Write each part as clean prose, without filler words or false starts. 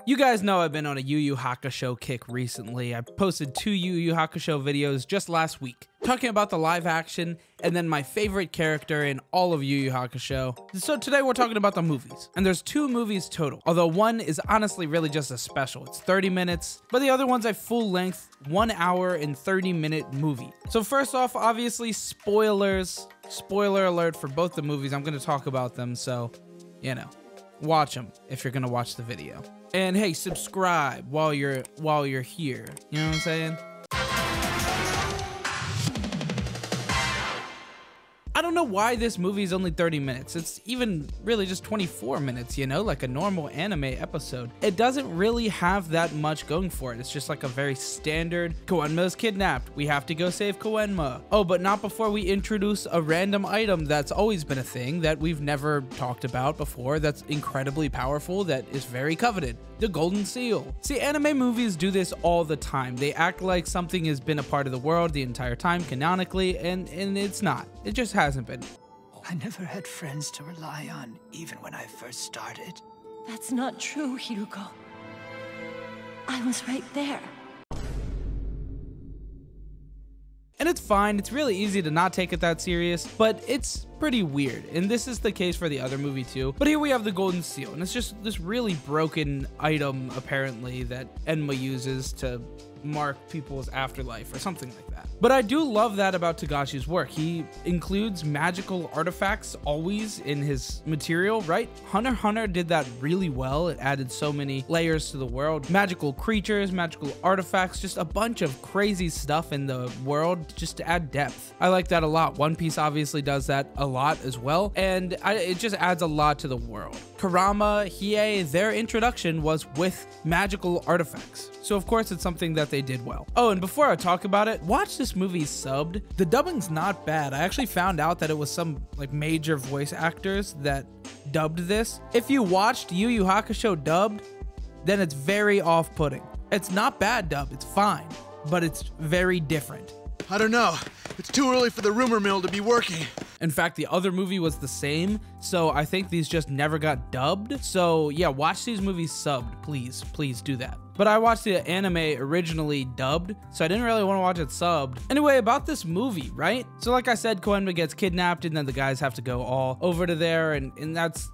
You guys know I've been on a Yu Yu Hakusho kick recently. I posted 2 Yu Yu Hakusho videos just last week, talking about the live action and then my favorite character in all of Yu Yu Hakusho. So today we're talking about the movies, and there's 2 movies total, although one is honestly really just a special. It's 30 minutes, but the other one's a full-length 1 hour and 30-minute movie. So first off, obviously spoilers. Spoiler alert for both the movies. I'm going to talk about them, so, you know, watch them if you're going to watch the video. And hey, subscribe while you're here. You know what I'm saying? I don't know why this movie is only 30 minutes. It's even really just 24 minutes, you know, like a normal anime episode. It doesn't really have that much going for it. It's just like a very standard, Koenma's kidnapped, we have to go save Koenma. Oh, but not before we introduce a random item that's always been a thing that we've never talked about before, that's incredibly powerful, that is very coveted. The Golden Seal. See, anime movies do this all the time. They act like something has been a part of the world the entire time canonically, and it's not. It just hasn't been. I never had friends to rely on, even when I first started. That's not true, Hyugo. I was right there. And it's fine, it's really easy to not take it that serious, but it's pretty weird. And this is the case for the other movie too. But here we have the Golden Seal, and it's just this really broken item, apparently, that Enma uses to mark people's afterlife or something like that. But I do love that about Togashi's work. He includes magical artifacts always in his material, right? Hunter x Hunter did that really well. It added so many layers to the world. Magical creatures, magical artifacts, just a bunch of crazy stuff in the world just to add depth. I like that a lot. One Piece obviously does that a lot as well, and it just adds a lot to the world. Kurama, Hiei, their introduction was with magical artifacts. So of course it's something that they did well. Oh, and before I talk about it, watch this movie subbed. The dubbing's not bad. I actually found out that it was some like major voice actors that dubbed this. If you watched Yu Yu Hakusho dubbed, then it's very off-putting. It's not bad dubbed, it's fine, but it's very different. I don't know. It's too early for the rumor mill to be working. In fact, the other movie was the same, so I think these just never got dubbed. So yeah, watch these movies subbed, please. Please do that. But I watched the anime originally dubbed, so I didn't really want to watch it subbed. Anyway, about this movie, right? So like I said, Koenma gets kidnapped, and then the guys have to go all over to there, and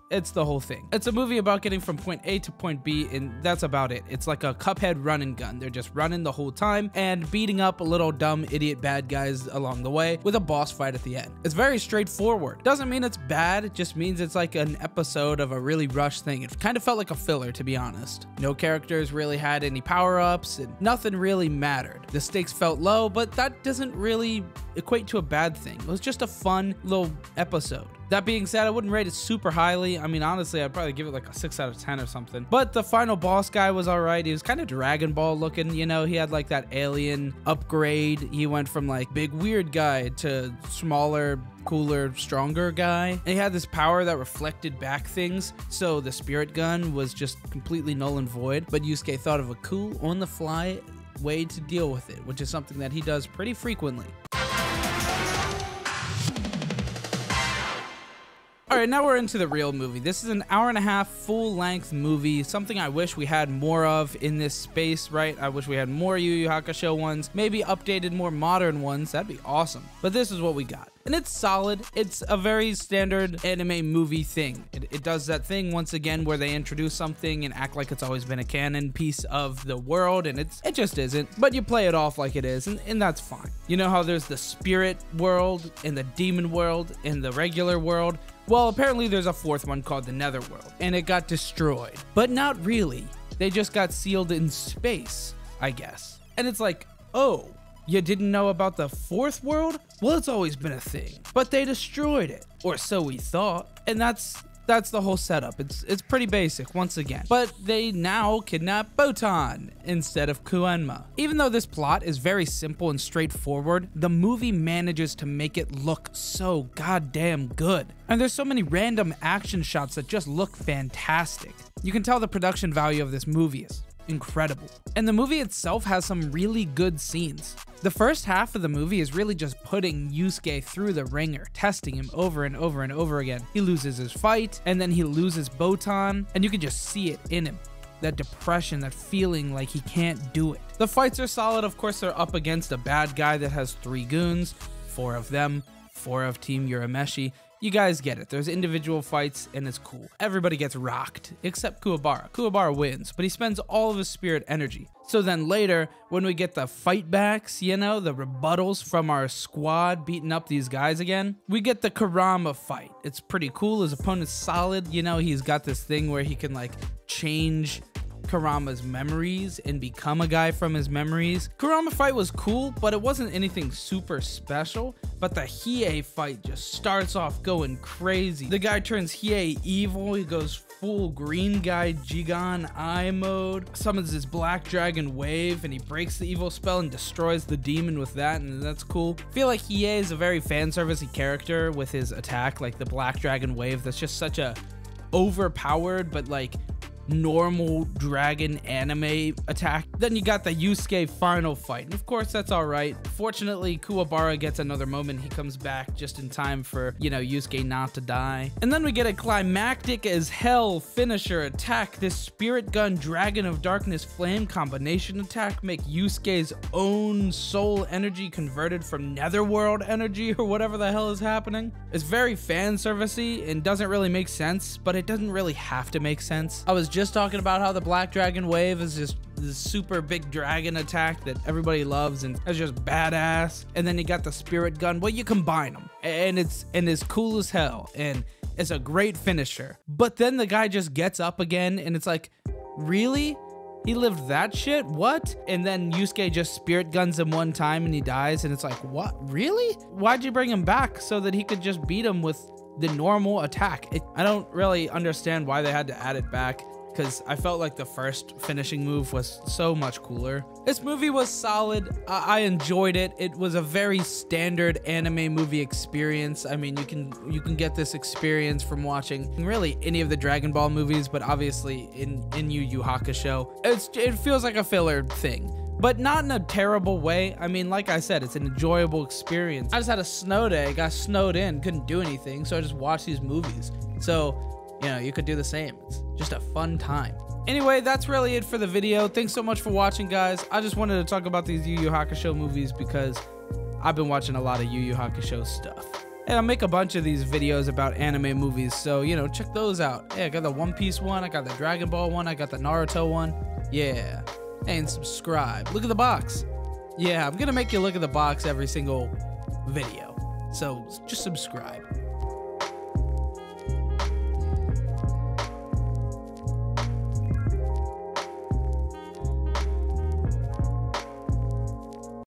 it's the whole thing. It's a movie about getting from point A to point B, and that's about it. It's like a Cuphead run and gun. They're just running the whole time and beating up little dumb idiot bad guys along the way with a boss fight at the end. It's very straightforward. Doesn't mean it's bad, it just means it's like an episode of a really rushed thing. It kind of felt like a filler, to be honest. No characters really had any power-ups, and nothing really mattered. The stakes felt low, but that doesn't really equate to a bad thing. It was just a fun little episode. That being said, I wouldn't rate it super highly. I mean, honestly, I'd probably give it like a 6 out of 10 or something. But the final boss guy was all right. He was kind of Dragon Ball looking, you know. He had like that alien upgrade. He went from like big weird guy to smaller, cooler, stronger guy. And he had this power that reflected back things. So the spirit gun was just completely null and void. But Yusuke thought of a cool, on-the-fly way to deal with it, which is something that he does pretty frequently. All right, now we're into the real movie. This is an hour-and-a-half full-length movie, something I wish we had more of in this space, right? I wish we had more Yu Yu Hakusho ones, maybe updated more modern ones. That'd be awesome. But this is what we got. And it's solid. It's a very standard anime movie thing. It does that thing once again where they introduce something and act like it's always been a canon piece of the world, and it just isn't. But you play it off like it is, and that's fine. You know how there's the spirit world and the demon world and the regular world? Well, apparently there's a fourth one called the Netherworld, and it got destroyed. But not really. They just got sealed in space, I guess. And it's like, oh, you didn't know about the fourth world? Well, it's always been a thing. But they destroyed it, or so we thought. And that's the whole setup. It's pretty basic once again. But they now kidnap Botan instead of Koenma. Even though this plot is very simple and straightforward, the movie manages to make it look so goddamn good. And there's so many random action shots that just look fantastic. You can tell the production value of this movie is incredible. And the movie itself has some really good scenes. The first half of the movie is really just putting Yusuke through the ringer, testing him over and over and over again. He loses his fight, and then he loses Botan, and you can just see it in him. that depression, that feeling like he can't do it. The fights are solid. Of course, they're up against a bad guy that has 3 goons, 4 of them, 4 of Team Urameshi. You guys get it. There's individual fights and it's cool. Everybody gets rocked except Kuwabara. Kuwabara wins, but he spends all of his spirit energy. So then later, when we get the fight backs, you know, the rebuttals from our squad beating up these guys again, we get the Kurama fight. It's pretty cool. His opponent's solid. You know, he's got this thing where he can like change Kurama's memories and become a guy from his memories. Kurama fight was cool, but it wasn't anything super special. But the Hiei fight just starts off going crazy. The guy turns Hiei evil. He goes full green guy Jigan Eye mode, summons this black dragon wave, and he breaks the evil spell and destroys the demon with that, and that's cool. I feel like Hiei is a very fan servicey character with his attack, like the black dragon wave. That's just such a overpowered but like normal dragon anime attack. Then you got the Yusuke final fight, and of course that's all right. Fortunately, Kuwabara gets another moment. He comes back just in time for, you know, Yusuke not to die. And then we get a climactic as hell finisher attack. This spirit gun dragon of darkness flame combination attack make Yusuke's own soul energy converted from netherworld energy or whatever the hell is happening. It's very fan servicey and doesn't really make sense, but it doesn't really have to make sense. I was just talking about how the black dragon wave is just this super big dragon attack that everybody loves and it's just badass. And then you got the spirit gun. Well, you combine them and it's cool as hell and it's a great finisher. But then the guy just gets up again and it's like, really? He lived that shit? What? And then Yusuke just spirit guns him one time and he dies and it's like, what? Really? Why'd you bring him back so that he could just beat him with the normal attack? I don't really understand why they had to add it back, because I felt like the first finishing move was so much cooler. This movie was solid. I enjoyed it. It was a very standard anime movie experience. I mean, you can get this experience from watching really any of the Dragon Ball movies, but obviously in Yu Yu Hakusho, it feels like a filler thing, but not in a terrible way. I mean, like I said, it's an enjoyable experience. I just had a snow day, got snowed in, couldn't do anything, so I just watched these movies. So, you know, you could do the same. It's just a fun time. Anyway, that's really it for the video. Thanks so much for watching, guys. I just wanted to talk about these Yu Yu Hakusho movies because I've been watching a lot of Yu Yu Hakusho stuff. And I make a bunch of these videos about anime movies, so, you know, check those out. Yeah, I got the One Piece one, I got the Dragon Ball one, I got the Naruto one. Yeah. And subscribe. Look at the box. Yeah, I'm gonna make you look at the box every single video. So just subscribe.